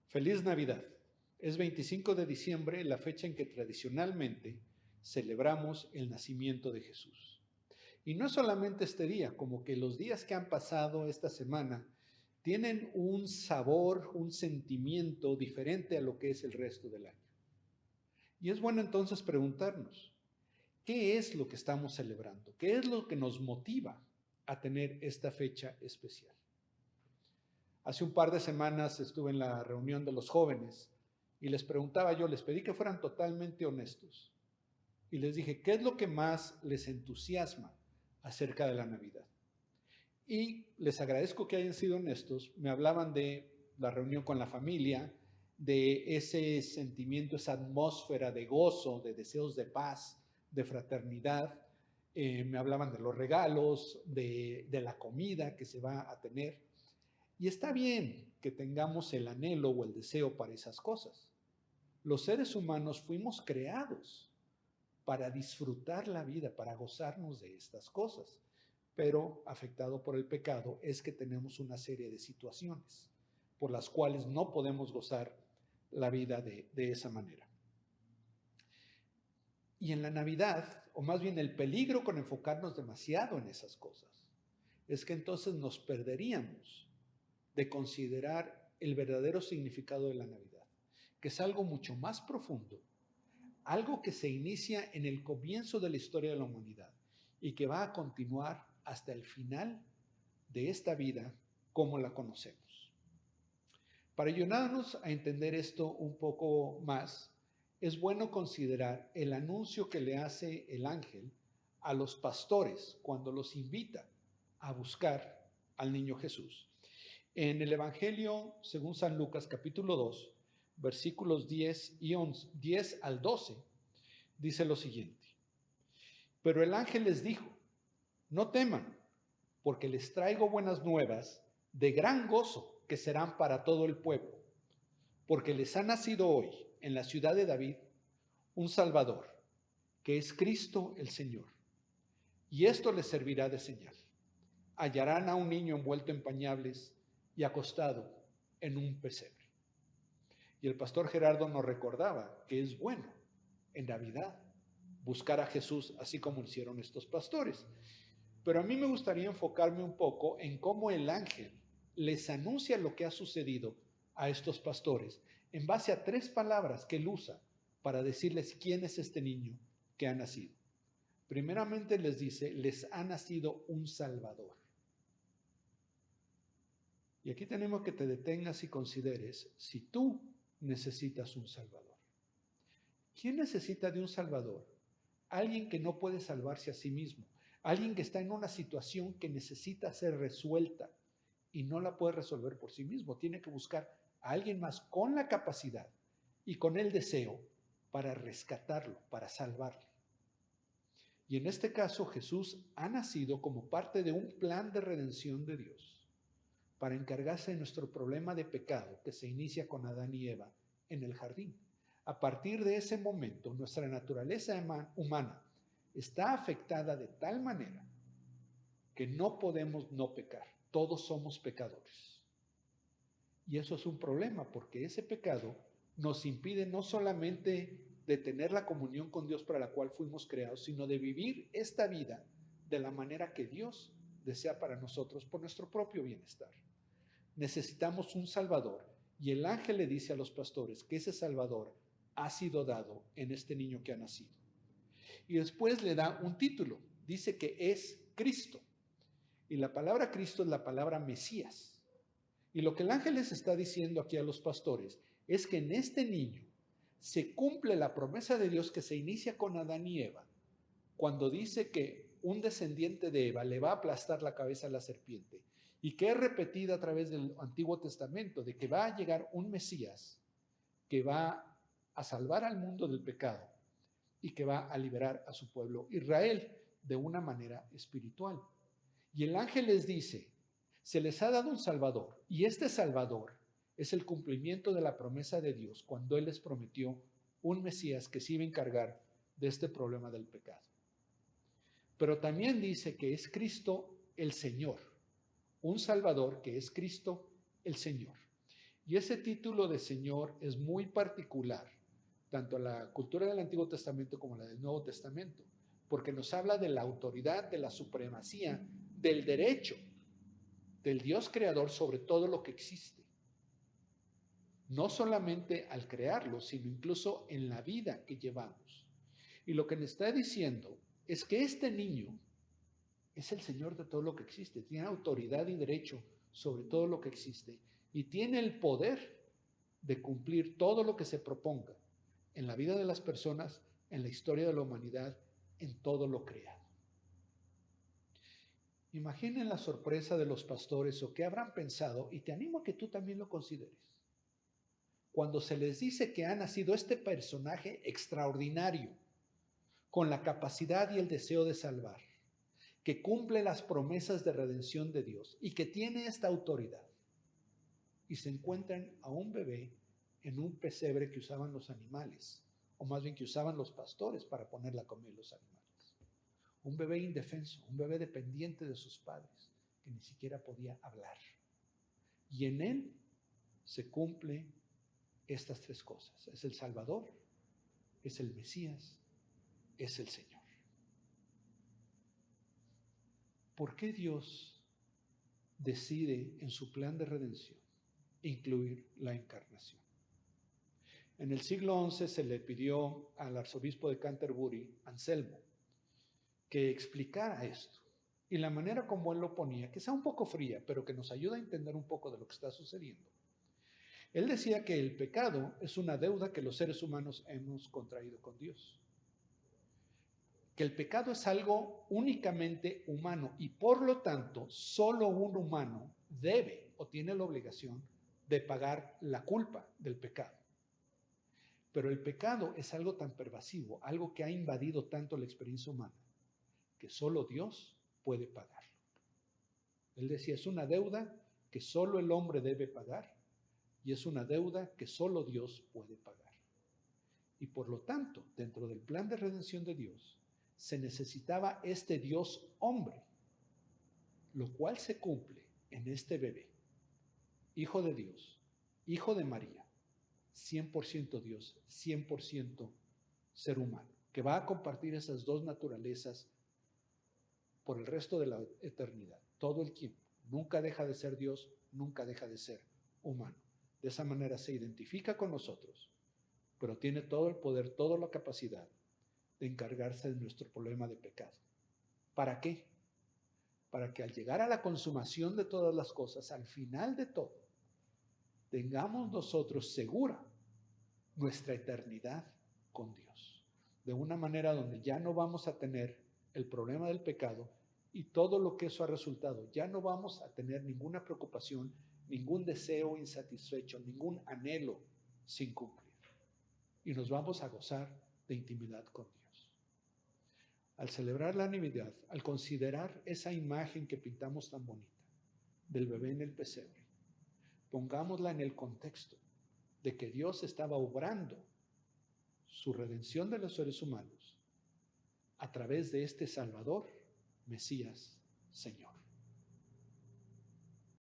Feliz Navidad. Es 25 de diciembre, la fecha en que tradicionalmente celebramos el nacimiento de Jesús. Y no solamente este día, como que los días que han pasado esta semana tienen un sabor, un sentimiento diferente a lo que es el resto del año. Y es bueno entonces preguntarnos, ¿qué es lo que estamos celebrando? ¿Qué es lo que nos motiva a tener esta fecha especial? Hace un par de semanas estuve en la reunión de los jóvenes y les preguntaba yo, les pedí que fueran totalmente honestos y les dije, ¿qué es lo que más les entusiasma acerca de la Navidad? Y les agradezco que hayan sido honestos, me hablaban de la reunión con la familia, de ese sentimiento, esa atmósfera de gozo, de deseos de paz, de fraternidad, me hablaban de los regalos, de la comida que se va a tener. Y está bien que tengamos el anhelo o el deseo para esas cosas. Los seres humanos fuimos creados para disfrutar la vida, para gozarnos de estas cosas. Pero afectado por el pecado es que tenemos una serie de situaciones por las cuales no podemos gozar la vida de esa manera. Y en la Navidad, o más bien el peligro con enfocarnos demasiado en esas cosas, es que entonces nos perderíamos de considerar el verdadero significado de la Navidad, que es algo mucho más profundo, algo que se inicia en el comienzo de la historia de la humanidad y que va a continuar hasta el final de esta vida como la conocemos. Para ayudarnos a entender esto un poco más, es bueno considerar el anuncio que le hace el ángel a los pastores cuando los invita a buscar al niño Jesús. En el Evangelio, según San Lucas, capítulo 2, versículos 10 y 11, 10 al 12, dice lo siguiente. Pero el ángel les dijo, no teman, porque les traigo buenas nuevas de gran gozo que serán para todo el pueblo, porque les ha nacido hoy en la ciudad de David un Salvador, que es Cristo el Señor. Y esto les servirá de señal. Hallarán a un niño envuelto en pañales y acostado en un pesebre. Y el pastor Gerardo nos recordaba que es bueno en Navidad buscar a Jesús así como lo hicieron estos pastores. Pero a mí me gustaría enfocarme un poco en cómo el ángel les anuncia lo que ha sucedido a estos pastores en base a 3 palabras que él usa para decirles quién es este niño que ha nacido. Primeramente les dice, les ha nacido un Salvador. Y aquí tenemos que te detengas y consideres si tú necesitas un Salvador. ¿Quién necesita de un Salvador? Alguien que no puede salvarse a sí mismo, alguien que está en una situación que necesita ser resuelta y no la puede resolver por sí mismo. Tiene que buscar a alguien más con la capacidad y con el deseo para rescatarlo, para salvarle. Y en este caso Jesús ha nacido como parte de un plan de redención de Dios para encargarse de nuestro problema de pecado que se inicia con Adán y Eva en el jardín. A partir de ese momento, nuestra naturaleza humana está afectada de tal manera que no podemos no pecar. Todos somos pecadores. Y eso es un problema porque ese pecado nos impide no solamente de tener la comunión con Dios para la cual fuimos creados, sino de vivir esta vida de la manera que Dios desea para nosotros por nuestro propio bienestar. Necesitamos un Salvador y el ángel le dice a los pastores que ese Salvador ha sido dado en este niño que ha nacido. Y después le da un título, dice que es Cristo. Y la palabra Cristo es la palabra Mesías. Y lo que el ángel les está diciendo aquí a los pastores es que en este niño se cumple la promesa de Dios que se inicia con Adán y Eva, cuando dice que un descendiente de Eva le va a aplastar la cabeza a la serpiente y que es repetida a través del Antiguo Testamento, de que va a llegar un Mesías que va a salvar al mundo del pecado y que va a liberar a su pueblo Israel de una manera espiritual. Y el ángel les dice, se les ha dado un Salvador y este Salvador es el cumplimiento de la promesa de Dios cuando Él les prometió un Mesías que se iba a encargar de este problema del pecado. Pero también dice que es Cristo el Señor, un Salvador que es Cristo el Señor. Y ese título de Señor es muy particular, tanto a la cultura del Antiguo Testamento como a la del Nuevo Testamento, porque nos habla de la autoridad, de la supremacía, del derecho del Dios creador sobre todo lo que existe. No solamente al crearlo, sino incluso en la vida que llevamos. Y lo que me está diciendo es que este niño es el Señor de todo lo que existe, tiene autoridad y derecho sobre todo lo que existe y tiene el poder de cumplir todo lo que se proponga en la vida de las personas, en la historia de la humanidad, en todo lo creado. Imaginen la sorpresa de los pastores o qué habrán pensado, y te animo a que tú también lo consideres. Cuando se les dice que ha nacido este personaje extraordinario, con la capacidad y el deseo de salvar, que cumple las promesas de redención de Dios y que tiene esta autoridad, y se encuentran a un bebé en un pesebre que usaban los animales, o más bien que usaban los pastores para poner la comida a los animales. Un bebé indefenso, un bebé dependiente de sus padres, que ni siquiera podía hablar. Y en él se cumple estas tres cosas. Es el Salvador, es el Mesías, es el Señor. ¿Por qué Dios decide en su plan de redención incluir la encarnación? En el siglo XI se le pidió al arzobispo de Canterbury, Anselmo, que explicara esto. Y la manera como él lo ponía, que sea un poco fría, pero que nos ayuda a entender un poco de lo que está sucediendo. Él decía que el pecado es una deuda que los seres humanos hemos contraído con Dios. Que el pecado es algo únicamente humano y por lo tanto solo un humano debe o tiene la obligación de pagar la culpa del pecado. Pero el pecado es algo tan pervasivo, algo que ha invadido tanto la experiencia humana, que solo Dios puede pagarlo. Él decía, es una deuda que solo el hombre debe pagar y es una deuda que solo Dios puede pagar. Y por lo tanto, dentro del plan de redención de Dios, se necesitaba este Dios hombre, lo cual se cumple en este bebé, hijo de Dios, hijo de María, 100% Dios, 100% ser humano, que va a compartir esas dos naturalezas por el resto de la eternidad, todo el tiempo. Nunca deja de ser Dios, nunca deja de ser humano. De esa manera se identifica con nosotros, pero tiene todo el poder, toda la capacidad de encargarse de nuestro problema de pecado. ¿Para qué? Para que al llegar a la consumación de todas las cosas, al final de todo, tengamos nosotros segura nuestra eternidad con Dios. De una manera donde ya no vamos a tener el problema del pecado y todo lo que eso ha resultado. Ya no vamos a tener ninguna preocupación, ningún deseo insatisfecho, ningún anhelo sin cumplir. Y nos vamos a gozar de intimidad con Dios. Al celebrar la Navidad, al considerar esa imagen que pintamos tan bonita del bebé en el pesebre, pongámosla en el contexto de que Dios estaba obrando su redención de los seres humanos a través de este Salvador, Mesías, Señor.